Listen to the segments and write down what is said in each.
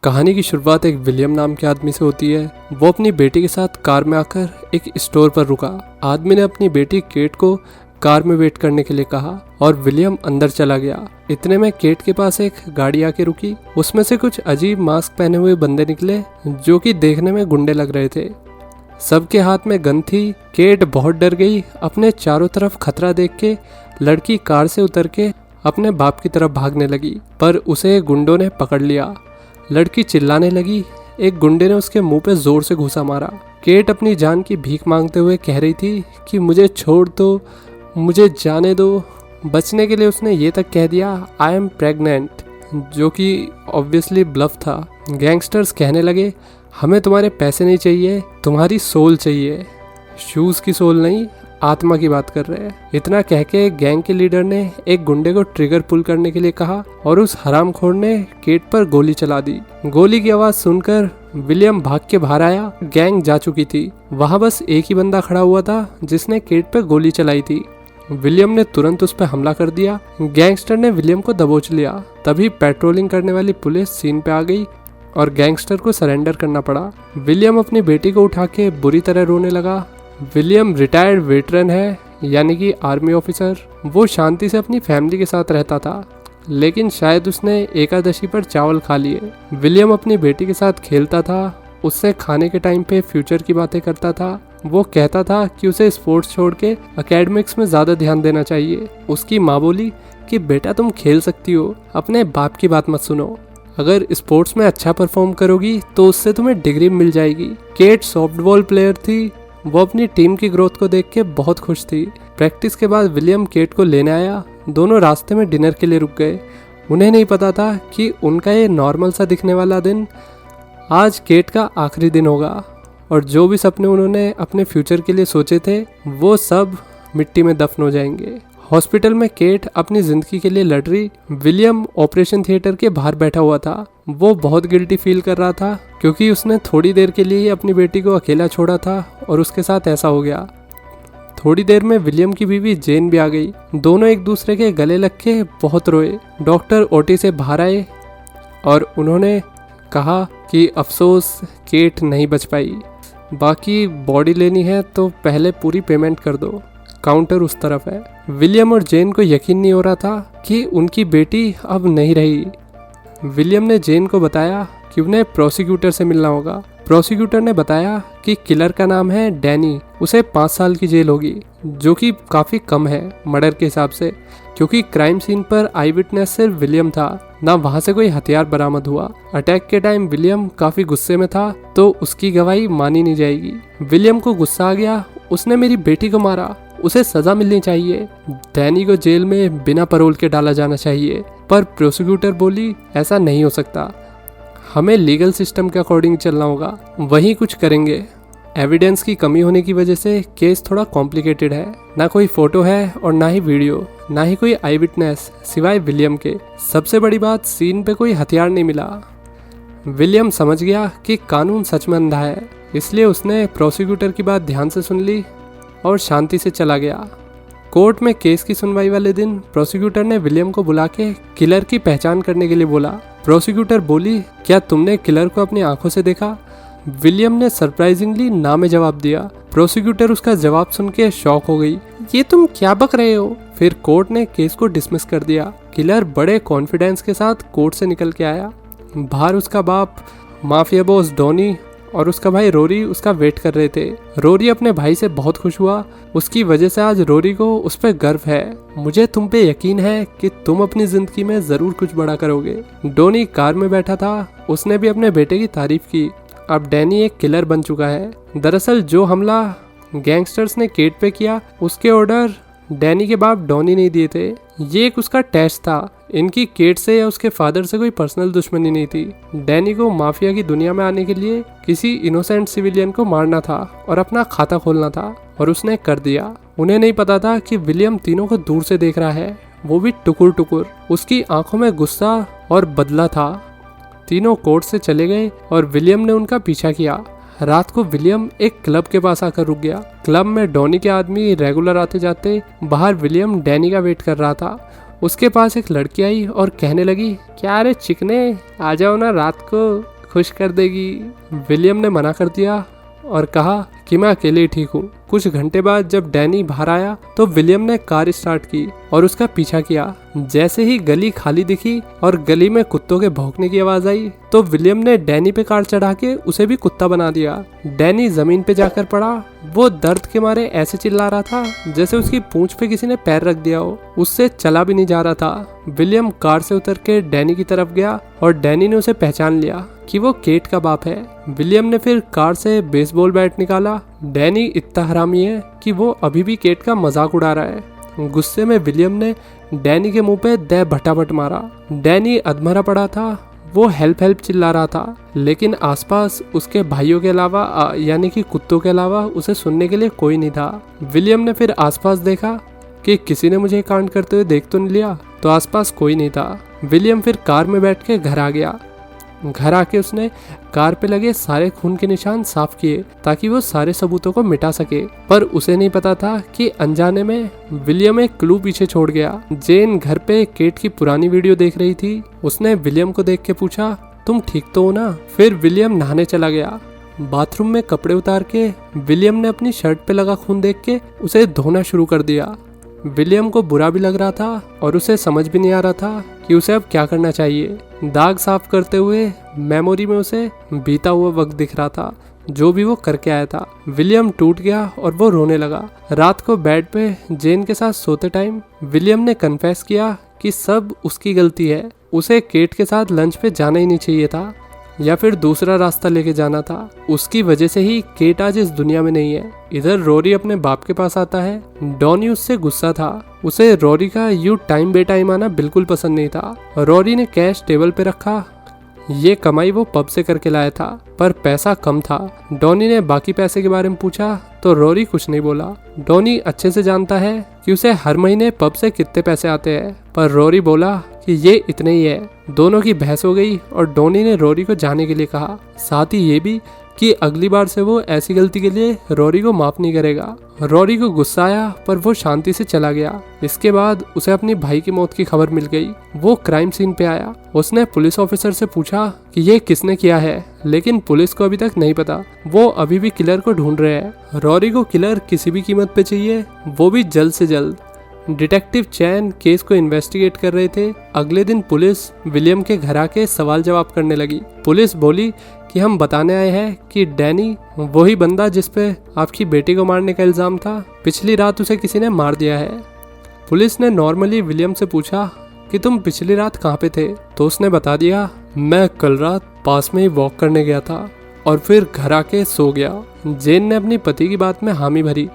कहानी की शुरुआत एक विलियम नाम के आदमी से होती है। वो अपनी बेटी के साथ कार में आकर एक स्टोर पर रुका। आदमी ने अपनी बेटी केट को कार में वेट करने के लिए कहा और विलियम अंदर चला गया। इतने में केट के पास एक गाड़ी आके रुकी। उसमें से कुछ अजीब मास्क पहने हुए बंदे निकले जो कि देखने में गुंडे लग रहे थे। सबके हाथ में गन थी। केट बहुत डर गई। अपने चारों तरफ खतरा देख के लड़की कार से उतर के अपने बाप की तरफ भागने लगी, पर उसे गुंडों ने पकड़ लिया। लड़की चिल्लाने लगी। एक गुंडे ने उसके मुंह पे जोर से घूंसा मारा। केट अपनी जान की भीख मांगते हुए कह रही थी कि मुझे छोड़ दो, मुझे जाने दो। बचने के लिए उसने ये तक कह दिया, आई एम प्रेग्नेंट, जो कि ऑब्वियसली ब्लफ था। गैंगस्टर्स कहने लगे, हमें तुम्हारे पैसे नहीं चाहिए, तुम्हारी सोल चाहिए। शूज़ की सोल नहीं, आत्मा की बात कर रहे हैं। इतना कह के गैंग के लीडर ने एक गुंडे को ट्रिगर पुल करने के लिए कहा और उस हरामखोर ने केट पर गोली चला दी। गोली की आवाज सुनकर विलियम भाग के बाहर आया। गैंग जा चुकी थी। वहां बस एक ही बंदा खड़ा हुआ था जिसने केट पर गोली चलाई थी। विलियम ने तुरंत उस पर हमला कर दिया। गैंगस्टर ने विलियम को दबोच लिया। तभी पेट्रोलिंग करने वाली पुलिस सीन पे आ गई और गैंगस्टर को सरेंडर करना पड़ा। विलियम अपनी बेटी को उठा के बुरी तरह रोने लगा। विलियम रिटायर्ड वेटरन है, यानी कि आर्मी ऑफिसर। वो शांति से अपनी फैमिली के साथ रहता था, लेकिन शायद उसने एकादशी पर चावल खा लिए। विलियम अपनी बेटी के साथ खेलता था। उससे खाने के टाइम पे फ्यूचर की बातें करता था। वो कहता था कि उसे स्पोर्ट्स छोड़ के एकेडमिक्स में ज़्यादा ध्यान देना चाहिए। उसकी माँ बोली कि बेटा तुम खेल सकती हो, अपने बाप की बात मत सुनो। अगर स्पोर्ट्स में अच्छा परफॉर्म करोगी तो उससे तुम्हें डिग्री मिल जाएगी। केट सॉफ्टबॉल प्लेयर थी। वो अपनी टीम की ग्रोथ को देख के बहुत खुश थी। प्रैक्टिस के बाद विलियम केट को लेने आया। दोनों रास्ते में डिनर के लिए रुक गए। उन्हें नहीं पता था कि उनका ये नॉर्मल सा दिखने वाला दिन आज केट का आखिरी दिन होगा और जो भी सपने उन्होंने अपने फ्यूचर के लिए सोचे थे वो सब मिट्टी में दफन हो जाएंगे। हॉस्पिटल में केट अपनी जिंदगी के लिए लड़ रही। विलियम ऑपरेशन थिएटर के बाहर बैठा हुआ था। वो बहुत गिल्टी फील कर रहा था क्योंकि उसने थोड़ी देर के लिए ही अपनी बेटी को अकेला छोड़ा था और उसके साथ ऐसा हो गया। थोड़ी देर में विलियम की बीवी जेन भी आ गई। दोनों एक दूसरे के गले लग के बहुत रोए। डॉक्टर ओटी से बाहर आए और उन्होंने कहा कि अफसोस केट नहीं बच पाई, बाकी बॉडी लेनी है तो पहले पूरी पेमेंट कर दो, काउंटर उस तरफ है। विलियम और जेन को यकीन नहीं हो रहा था कि उनकी बेटी अब नहीं रही। विलियम ने जेन को बताया कि उन्हें प्रोसिक्यूटर से मिलना होगा। प्रोसिक्यूटर ने बताया कि किलर का नाम है डैनी, उसे 5 साल की जेल होगी, जो कि काफ़ी कम है मर्डर के हिसाब से, क्योंकि क्राइम सीन पर आई विटनेस सिर्फ विलियम था, ना वहाँ से कोई हथियार बरामद हुआ। अटैक के टाइम विलियम काफ़ी गुस्से में था तो उसकी गवाही मानी नहीं जाएगी। विलियम को गुस्सा आ गया, उसने मेरी बेटी को मारा, उसे सजा मिलनी चाहिए। डैनी को जेल में बिना पैरोल के डाला जाना चाहिए। पर प्रोसिक्यूटर बोली ऐसा नहीं हो सकता, हमें लीगल सिस्टम के अकॉर्डिंग चलना होगा, वही कुछ करेंगे। एविडेंस की कमी होने की वजह से केस थोड़ा कॉम्प्लिकेटेड है। ना कोई फोटो है और ना ही वीडियो, ना ही कोई आई विटनेस सिवाय विलियम के। सबसे बड़ी बात, सीन पे कोई हथियार नहीं मिला। विलियम समझ गया कि कानून सच में अंधा है, इसलिए उसने प्रोसिक्यूटर की बात ध्यान से सुन ली और शांति से चला गया। कोर्ट में केस की सुनवाई वाले दिन प्रोसिक्यूटर ने विलियम को बुला के किलर की पहचान करने के लिए बोला। प्रोसिक्यूटर बोली, क्या तुमने किलर को अपनी आंखों से देखा? विलियम ने सरप्राइजिंगली ना में जवाब दिया। प्रोसिक्यूटर उसका जवाब सुन के शॉक हो गई, ये तुम क्या बक रहे हो? फिर कोर्ट ने केस को डिसमिस कर दिया। किलर बड़े कॉन्फिडेंस के साथ कोर्ट से निकल के आया। बाहर उसका बाप, माफिया बॉस डॉनी और उसका भाई रोरी उसका वेट कर रहे थे। रोरी अपने भाई से बहुत खुश हुआ। उसकी वजह से आज रोरी को उस पर गर्व है। मुझे तुम पे यकीन है कि तुम अपनी जिंदगी में जरूर कुछ बड़ा करोगे। डोनी कार में बैठा था, उसने भी अपने बेटे की तारीफ की। अब डैनी एक किलर बन चुका है। दरअसल जो हमला गैंगस्टर्स ने केट पे किया उसके ऑर्डर डैनी के बाप डॉनी नहीं दिए थे। ये एक उसका टेस्ट था। इनकी केट से या उसके फादर से कोई पर्सनल दुश्मनी नहीं थी। डैनी को माफिया की दुनिया में आने के लिए किसी इनोसेंट सिविलियन को मारना था और अपना खाता खोलना था, और उसने कर दिया। उन्हें नहीं पता था कि विलियम तीनों को दूर से देख रहा है, वो भी टुकुर टुकुर। उसकी आंखों में गुस्सा और बदला था। तीनों कोर्ट से चले गए और विलियम ने उनका पीछा किया। रात को विलियम एक क्लब के पास आकर रुक गया। क्लब में डॉनी के आदमी रेगुलर आते जाते। बाहर विलियम डैनी का वेट कर रहा था। उसके पास एक लड़की आई और कहने लगी, क्या रे चिकने, आ जाओ ना, रात को खुश कर देगी। विलियम ने मना कर दिया और कहा कि मैं अकेले ही ठीक हूँ। कुछ घंटे बाद जब डैनी बाहर आया तो विलियम ने कार स्टार्ट की और उसका पीछा किया। जैसे ही गली खाली दिखी और गली में कुत्तों के भौंकने की आवाज आई तो विलियम ने डैनी पे कार चढ़ा के उसे भी कुत्ता बना दिया। डैनी जमीन पे जाकर पड़ा। वो दर्द के मारे ऐसे चिल्ला रहा था जैसे उसकी पूंछ पे किसी ने पैर रख दिया हो। उससे चला भी नहीं जा रहा था। विलियम कार से उतर के डैनी की तरफ गया और डैनी ने उसे पहचान लिया कि वो केट का बाप है। विलियम ने फिर कार से बेसबॉल बैट निकाला। डैनी इतना हरामी है कि वो अभी भी केट का मजाक उड़ा रहा है। गुस्से में विलियम ने डैनी के मुंह पे दे भटाभट मारा। डैनी अधमरा पड़ा था। वो हेल्प हेल्प चिल्ला रहा था, लेकिन आसपास उसके भाइयों के अलावा यानी कि कुत्तों के अलावा उसे सुनने के लिए कोई नहीं था। विलियम ने फिर आसपास देखा कि किसी ने मुझे कांड करते हुए देख तो नहीं लिया, तो आसपास कोई नहीं था। विलियम फिर कार में बैठ के घर आ गया। घर आके उसने कार पे लगे सारे खून के निशान साफ किए ताकि वो सारे सबूतों को मिटा सके। पर उसे नहीं पता था कि अनजाने में विलियम एक क्लू पीछे छोड़ गया। जेन घर पे केट की पुरानी वीडियो देख रही थी। उसने विलियम को देख के पूछा, तुम ठीक तो हो ना? फिर विलियम नहाने चला गया। बाथरूम में कपड़े उतार के विलियम ने अपनी शर्ट पे लगा खून देख के उसे धोना शुरू कर दिया। विलियम को बुरा भी लग रहा था और उसे समझ भी नहीं आ रहा था कि उसे अब क्या करना चाहिए। दाग साफ करते हुए मेमोरी में उसे बीता हुआ वक्त दिख रहा था, जो भी वो करके आया था। विलियम टूट गया और वो रोने लगा। रात को बेड पे जेन के साथ सोते टाइम विलियम ने कन्फेस किया कि सब उसकी गलती है। उसे केट के साथ लंच पे जाना ही नहीं चाहिए था या फिर दूसरा रास्ता लेके जाना था। उसकी वजह से ही केट आज इस दुनिया में नहीं है। इधर रोरी अपने बाप के पास आता है। डॉनी उससे गुस्सा था। उसे रोरी का यूं टाइम बे टाइम आना बिल्कुल पसंद नहीं था। रोरी ने कैश टेबल पे रखा। ये कमाई वो पब से करके लाया था, पर पैसा कम था। डॉनी ने बाकी पैसे के बारे में पूछा तो रोरी कुछ नहीं बोला। डॉनी अच्छे से जानता है कि उसे हर महीने पब से कितने पैसे आते हैं, पर रोरी बोला कि ये इतने ही है। दोनों की बहस हो गई और डॉनी ने रोरी को जाने के लिए कहा, साथ ही ये भी कि अगली बार से वो ऐसी गलती के लिए रोरी को माफ नहीं करेगा। रोरी को गुस्सा आया पर वो शांति से चला गया। इसके बाद उसे अपनी भाई की मौत की खबर मिल गई। वो क्राइम सीन पे आया। उसने पुलिस ऑफिसर से पूछा कि ये किसने किया है, लेकिन पुलिस को अभी तक नहीं पता। वो अभी भी किलर को ढूंढ रहे हैं। रोरी को किलर किसी भी कीमत पे चाहिए, वो भी जल्द से जल्द। डिटेक्टिव चैन केस को इन्वेस्टिगेट कर रहे थे। अगले दिन पुलिस विलियम के घर आके सवाल जवाब करने लगी। पुलिस बोली कि हम बताने आए हैं कि डैनी वही बंदा जिस पे आपकी बेटी को मारने का इल्जाम था, पिछली रात उसे किसी ने मार दिया है। पुलिस ने नॉर्मली विलियम से पूछा कि तुम पिछली रात कहाँ पे थे, तो उसने बता दिया, मैं कल रात पास में ही वॉक करने गया था और फिर घर आके सो गया। जेन ने अपनी पति की बात में हामी भरी।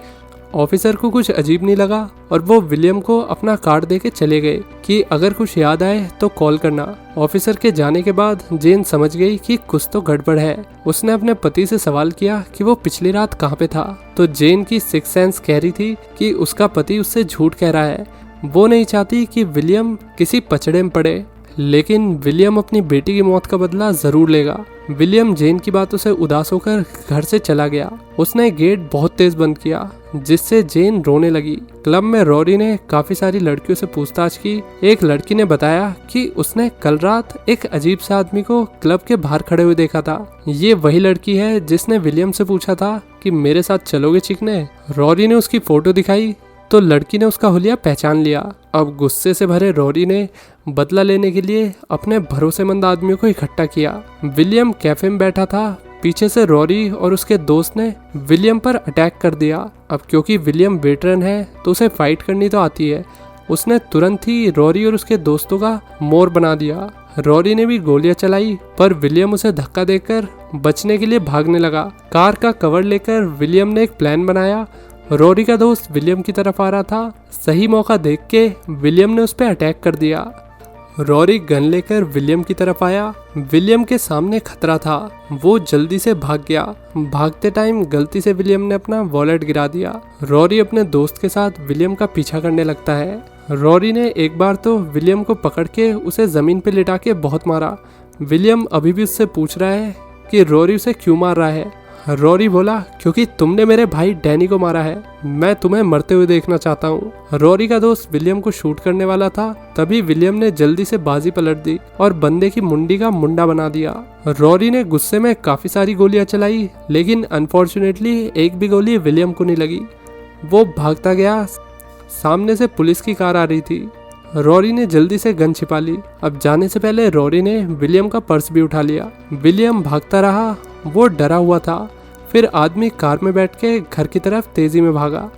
ऑफिसर को कुछ अजीब नहीं लगा और वो विलियम को अपना कार्ड देके चले गए कि अगर कुछ याद आए तो कॉल करना। ऑफिसर के जाने के बाद जेन समझ गई कि कुछ तो गड़बड़ है। उसने अपने पति से सवाल किया कि वो पिछली रात कहाँ पे था, तो जेन की सिक्स सेंस कह रही थी कि उसका पति उससे झूठ कह रहा है। वो नहीं चाहती कि विलियम किसी पचड़े में पड़े, लेकिन विलियम अपनी बेटी की मौत का बदला जरूर लेगा। विलियम जेन की बातों से उदास होकर घर से चला गया। उसने गेट बहुत तेज बंद किया, जिससे जेन रोने लगी। क्लब में रोरी ने काफी सारी लड़कियों से पूछताछ की। एक लड़की ने बताया कि उसने कल रात एक अजीब सा आदमी को क्लब के बाहर खड़े हुए देखा था। ये वही लड़की है जिसने विलियम से पूछा था कि मेरे साथ चलोगे चिकने। रोरी ने उसकी फोटो दिखाई तो लड़की ने उसका हुलिया पहचान लिया। अब गुस्से से भरे रोरी ने बदला लेने के लिए अपने भरोसेमंद आदमियों को इकट्ठा किया। विलियम कैफे में बैठा था। पीछे से रोरी और उसके दोस्त ने विलियम पर अटैक कर दिया। अब क्योंकि विलियम वेटरन है तो उसे फाइट करनी तो आती है। उसने तुरंत ही रोरी और उसके दोस्तों का मोर बना दिया। रोरी ने भी गोलियां चलाई, पर विलियम उसे धक्का देकर बचने के लिए भागने लगा। कार का कवर लेकर विलियम ने एक प्लान बनाया। रोरी का दोस्त विलियम की तरफ आ रहा था। सही मौका देख के विलियम ने उस पर अटैक कर दिया। रोरी गन लेकर विलियम की तरफ आया। विलियम के सामने खतरा था। वो जल्दी से भाग गया। भागते टाइम गलती से विलियम ने अपना वॉलेट गिरा दिया। रोरी अपने दोस्त के साथ विलियम का पीछा करने लगता है। रोरी ने एक बार तो विलियम को पकड़ के उसे जमीन पे लिटा के बहुत मारा। विलियम अभी भी उससे पूछ रहा है कि रोरी उसे क्यों मार रहा है। रॉरी बोला, क्योंकि तुमने मेरे भाई डैनी को मारा है, मैं तुम्हें मरते हुए देखना चाहता हूँ। रॉरी का दोस्त विलियम को शूट करने वाला था, तभी विलियम ने जल्दी से बाजी पलट दी और बंदे की मुंडी का मुंडा बना दिया। रॉरी ने गुस्से में काफी सारी गोलियां चलाई, लेकिन अनफॉर्चुनेटली एक भी गोली विलियम को नहीं लगी। वो भागता गया। सामने से पुलिस की कार आ रही थी। रॉरी ने जल्दी से गन छिपा ली। अब जाने से पहले रॉरी ने विलियम का पर्स भी उठा लिया। विलियम भागता रहा, वो डरा हुआ था। फिर आदमी कार में बैठ के घर की तरफ तेजी में भागा।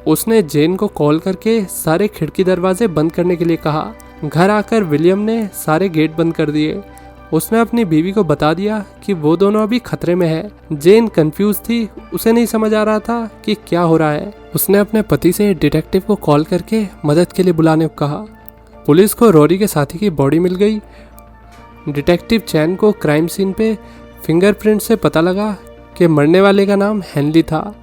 उसने जेन को कॉल करके सारे खिड़की दरवाजे बंद करने के लिए कहा। घर आकर विलियम ने सारे गेट बंद कर दिए। उसने अपनी बीवी को बता दिया कि वो दोनों अभी खतरे में है। जेन कंफ्यूज थी, उसे नहीं समझ आ रहा था कि क्या हो रहा है। उसने अपने पति से डिटेक्टिव को कॉल करके मदद के लिए बुलाने को कहा। पुलिस को रॉरी के साथी की बॉडी मिल गई। डिटेक्टिव चैन को क्राइम सीन पे फिंगरप्रिंट से पता लगा कि मरने वाले का नाम हेनली था,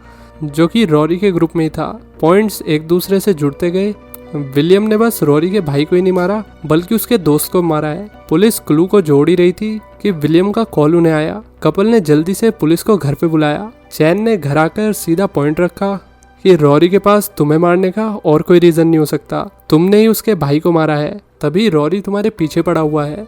जो कि रॉरी के ग्रुप में ही था। पॉइंट्स एक दूसरे से जुड़ते गए। विलियम ने बस रॉरी के भाई को ही नहीं मारा, बल्कि उसके दोस्त को मारा है। पुलिस क्लू को जोड़ ही रही थी कि विलियम का कॉल उन्हें आया। कपल ने जल्दी से पुलिस को घर पे बुलाया। चैन ने घर आकर सीधा पॉइंट रखा कि रॉरी के पास तुम्हें मारने का और कोई रीजन नहीं हो सकता, तुमने ही उसके भाई को मारा है, तभी रॉरी तुम्हारे पीछे पड़ा हुआ है।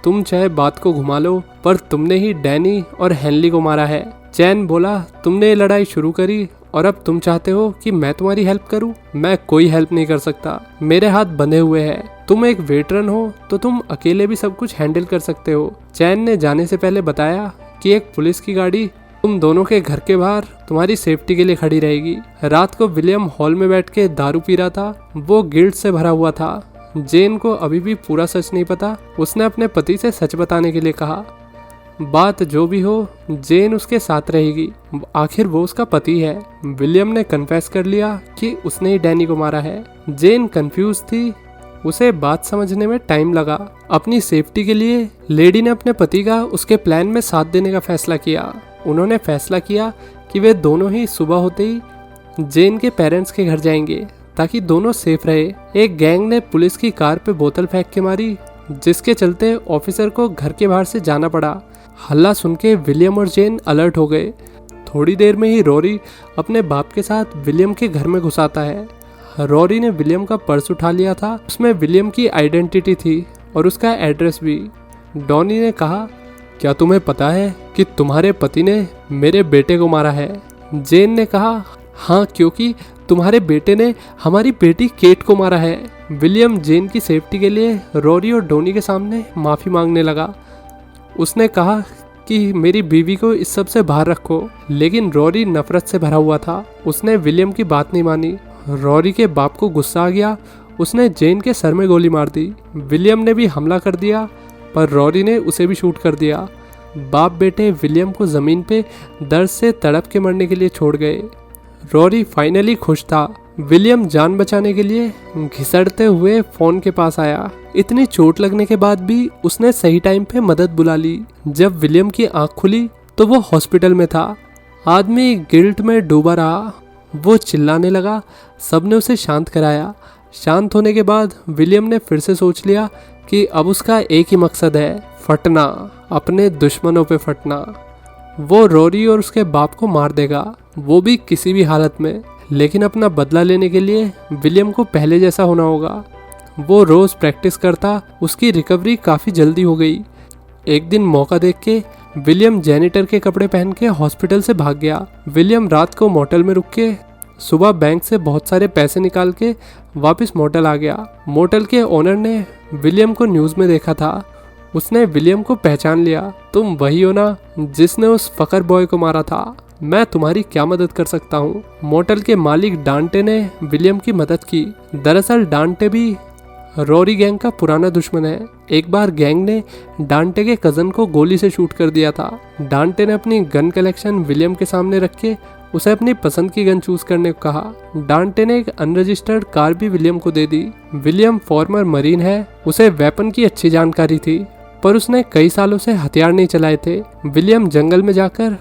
तुम चाहे बात को घुमा लो, पर तुमने ही डैनी और हेनली को मारा है। चैन बोला, तुमने ये लड़ाई शुरू करी और अब तुम चाहते हो कि मैं तुम्हारी हेल्प करूं? मैं कोई हेल्प नहीं कर सकता, मेरे हाथ बंधे हुए हैं। तुम एक वेटरन हो तो तुम अकेले भी सब कुछ हैंडल कर सकते हो। चैन ने जाने से पहले बताया कि एक पुलिस की गाड़ी तुम दोनों के घर के बाहर तुम्हारी सेफ्टी के लिए खड़ी रहेगी। रात को विलियम हॉल में बैठ के दारू पी रहा था। वो गिल्ट से भरा हुआ था। जेन को अभी भी पूरा सच नहीं पता। उसने अपने पति से सच बताने के लिए कहा। बात जो भी हो, जेन उसके साथ रहेगी, आखिर वो उसका पति है। विलियम ने कन्फेस कर लिया कि उसने ही डैनी को मारा है। जेन कंफ्यूज थी, उसे बात समझने में टाइम लगा। अपनी सेफ्टी के लिए लेडी ने अपने पति का उसके प्लान में साथ देने का फैसला किया। उन्होंने फैसला किया कि वे दोनों ही सुबह होते ही जेन के पेरेंट्स के घर जाएंगे ताकि दोनों सेफ रहे। एक गैंग ने पुलिस की कार पे बोतल फेंक के मारी, जिसके चलते ऑफिसर को घर के बाहर से जाना पड़ा। हल्ला सुन के विलियम और जेन अलर्ट हो गए। थोड़ी देर में ही रॉरी अपने बाप के साथ विलियम के घर में घुस आता है। रॉरी ने विलियम का पर्स उठा लिया था। उसमें विलियम की आइडेंटिटी थी और उसका एड्रेस भी। डॉनी ने कहा, क्या तुम्हें पता है कि तुम्हारे पति ने मेरे बेटे को मारा है? जेन ने कहा, हाँ, क्योंकि तुम्हारे बेटे ने हमारी बेटी केट को मारा है। विलियम जेन की सेफ्टी के लिए रॉरी और डॉनी के सामने माफ़ी मांगने लगा। उसने कहा कि मेरी बीवी को इस सब से बाहर रखो, लेकिन रॉरी नफरत से भरा हुआ था। उसने विलियम की बात नहीं मानी। रॉरी के बाप को गुस्सा आ गया। उसने जेन के सर में गोली मार दी। विलियम ने भी हमला कर दिया, पर रॉरी ने उसे भी शूट कर दिया। बाप बेटे विलियम को ज़मीन पे दर्द से तड़प के मरने के लिए छोड़ गए। रॉरी फाइनली खुश था। विलियम जान बचाने के लिए घिसड़ते हुए फ़ोन के पास आया। इतनी चोट लगने के बाद भी उसने सही टाइम पे मदद बुला ली। जब विलियम की आंख खुली तो वो हॉस्पिटल में था। आदमी गिल्ट में डूबा रहा। वो चिल्लाने लगा। सबने उसे शांत कराया। शांत होने के बाद विलियम ने फिर से सोच लिया कि अब उसका एक ही मकसद है, फटना, अपने दुश्मनों पे फटना। वो रॉरी और उसके बाप को मार देगा, वो भी किसी भी हालत में। लेकिन अपना बदला लेने के लिए विलियम को पहले जैसा होना होगा। वो रोज़ प्रैक्टिस करता। उसकी रिकवरी काफ़ी जल्दी हो गई। एक दिन मौका देख के विलियम जैनिटर के कपड़े पहन के हॉस्पिटल से भाग गया। विलियम रात को मोटल में रुक के सुबह बैंक से बहुत सारे पैसे निकाल के वापस मोटल आ गया। मोटल के ओनर ने विलियम को न्यूज़ में देखा था। उसने विलियम को पहचान लिया। तुम वही हो ना जिसने उस फकर बॉय को मारा था? मैं तुम्हारी क्या मदद कर सकता हूँ? मोटल के मालिक डांटे ने विलियम की मदद की। दरअसल डांटे भी रॉरी गैंग का पुराना दुश्मन है। एक बार गैंग ने डांटे के कज़न को गोली से शूट कर दिया था। डांटे ने अपनी गन कलेक्शन विलियम के सामने रख के उसे अपनी पसंद की गन चूज करने को कहा। डांटे ने एक अनरजिस्टर्ड कार भी विलियम को दे दी। विलियम फॉर्मर मरीन है, उसे वेपन की अच्छी जानकारी थी, पर उसने कई सालों से हथियार नहीं चलाए थे। विलियम जंगल में जाकर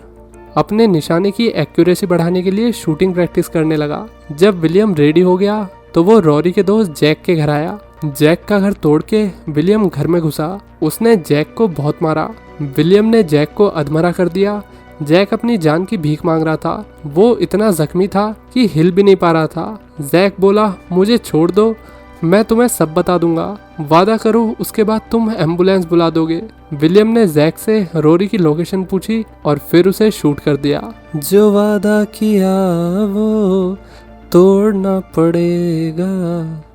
अपने निशाने की एक्यूरेसी बढ़ाने के लिए शूटिंग प्रैक्टिस करने लगा। जब विलियम रेडी हो गया तो वो रॉरी के दोस्त जैक के घर आया। जैक का घर तोड़ के विलियम घर में घुसा। उसने जैक को बहुत मारा। विलियम ने जैक को अधमरा कर दिया। जैक अपनी जान की भीख मांग रहा था। वो इतना जख्मी था कि हिल भी नहीं पा रहा था। जैक बोला, मुझे छोड़ दो, मैं तुम्हें सब बता दूंगा, वादा करो उसके बाद तुम एम्बुलेंस बुला दोगे। विलियम ने जैक से रोरी की लोकेशन पूछी और फिर उसे शूट कर दिया। जो वादा किया वो तोड़ना पड़ेगा।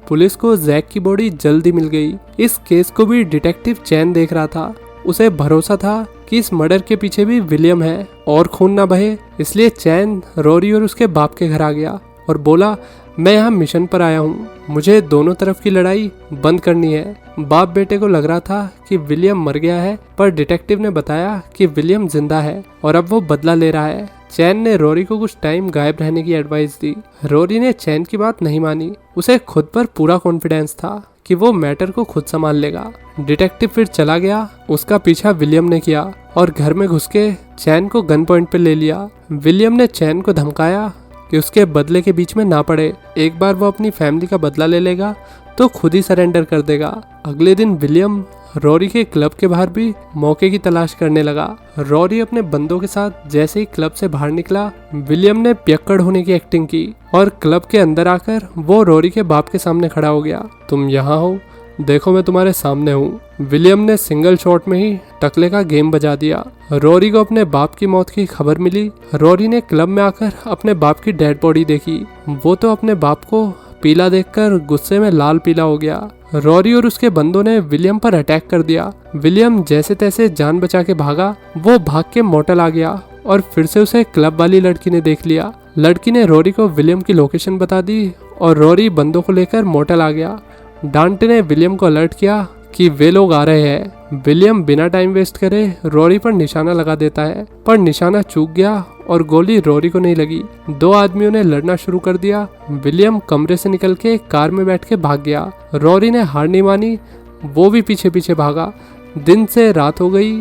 पुलिस को जैक की बॉडी जल्दी मिल गई। इस केस को भी डिटेक्टिव चैन देख रहा था। उसे भरोसा था कि इस मर्डर के पीछे भी विलियम है और खून ना बहे, इसलिए चैन रोरी और उसके बाप के घर आ गया और बोला, मैं यहाँ मिशन पर आया हूँ, मुझे दोनों तरफ की लड़ाई बंद करनी है। बाप बेटे को लग रहा था कि विलियम मर गया है, पर डिटेक्टिव ने बताया कि विलियम जिंदा है और अब वो बदला ले रहा है। चैन ने रोरी को कुछ टाइम गायब रहने की एडवाइस दी। रोरी ने चैन की बात नहीं मानी। उसे खुद पर पूरा कॉन्फिडेंस था कि वो मैटर को खुद संभाल लेगा। डिटेक्टिव फिर चला गया। उसका पीछा विलियम ने किया और घर में घुस के चैन को गन पॉइंट पे ले लिया। विलियम ने चैन को धमकाया कि उसके बदले के बीच में ना पड़े। एक बार वो अपनी फैमिली का बदला ले लेगा तो खुद ही सरेंडर कर देगा। अगले दिन विलियम रोरी के क्लब के बाहर भी मौके की तलाश करने लगा। रोरी अपने बंदों के साथ जैसे ही क्लब से बाहर निकला, विलियम ने पियक्कड़ होने की एक्टिंग की और क्लब के अंदर आकर वो रोरी के बाप के सामने खड़ा हो गया। तुम यहाँ हो, देखो मैं तुम्हारे सामने हूँ। विलियम ने सिंगल शॉट में ही टकले का गेम बजा दिया। रोरी को अपने बाप की मौत की खबर मिली। रोरी ने क्लब में आकर अपने बाप की डेड बॉडी देखी। वो तो अपने बाप को पीला देखकर गुस्से में लाल पीला हो गया। रोरी और उसके बंदों ने विलियम पर अटैक कर दिया। विलियम जैसे तैसे जान बचा के भागा। वो भाग के मोटल आ गया और फिर से उसे क्लब वाली लड़की ने देख लिया। लड़की ने रोरी को विलियम की लोकेशन बता दी और रोरी बंदों को लेकर मोटल आ गया। डांटे ने विलियम को अलर्ट किया कि वे लोग आ रहे हैं। विलियम बिना टाइम वेस्ट करे रोरी पर निशाना लगा देता है, पर निशाना चूक गया और गोली रोरी को नहीं लगी। दो आदमियों ने लड़ना शुरू कर दिया। विलियम कमरे से निकल के कार में बैठ के भाग गया। रोरी ने हार नहीं मानी, वो भी पीछे पीछे भागा। दिन से रात हो गई।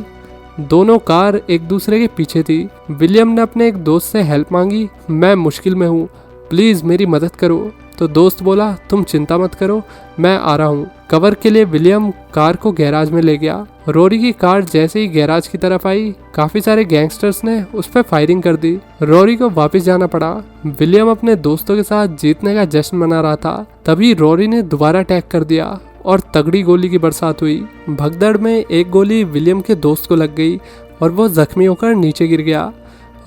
दोनों कार एक दूसरे के पीछे थी। विलियम ने अपने एक दोस्त से हेल्प मांगी, मैं मुश्किल में हूँ, प्लीज मेरी मदद करो। तो दोस्त बोला, तुम चिंता मत करो, मैं आ रहा हूँ। कवर के लिए विलियम कार को गैराज में ले गया। रोरी की कार जैसे ही गैराज की तरफ आई, काफी सारे गैंगस्टर्स ने उस पर फायरिंग कर दी। रोरी को वापस जाना पड़ा। विलियम अपने दोस्तों के साथ जीतने का जश्न मना रहा था, तभी रोरी ने दोबारा अटैक कर दिया और तगड़ी गोली की बरसात हुई। भगदड़ में एक गोली विलियम के दोस्त को लग गई और वो जख्मी होकर नीचे गिर गया।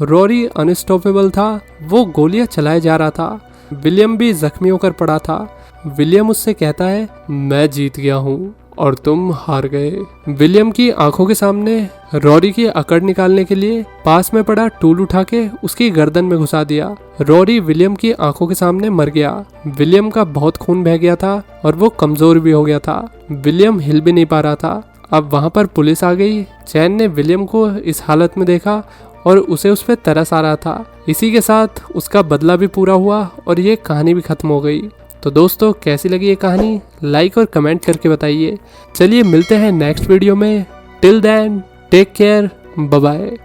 रोरी अनस्टॉपेबल था, वो गोलियां चलाए जा रहा था। विलियम भी जख्मी होकर पड़ा था। विलियम उससे कहता है, मैं जीत गया हूँ और तुम हार गए। विलियम की आंखों के सामने रोरी की अकड़ निकालने के लिए पास में पड़ा टूल उठा के उसकी गर्दन में घुसा दिया। रोरी विलियम की आंखों के सामने मर गया। विलियम का बहुत खून बह गया था और वो कमजोर भी हो गया था। विलियम हिल भी नहीं पा रहा था। अब वहाँ पर पुलिस आ गई। चैन ने विलियम को इस हालत में देखा और उसे उस पर तरस आ रहा था। इसी के साथ उसका बदला भी पूरा हुआ और ये कहानी भी खत्म हो गई। तो दोस्तों, कैसी लगी ये कहानी, लाइक और कमेंट करके बताइए। चलिए मिलते हैं नेक्स्ट वीडियो में। Till then take care, bye bye.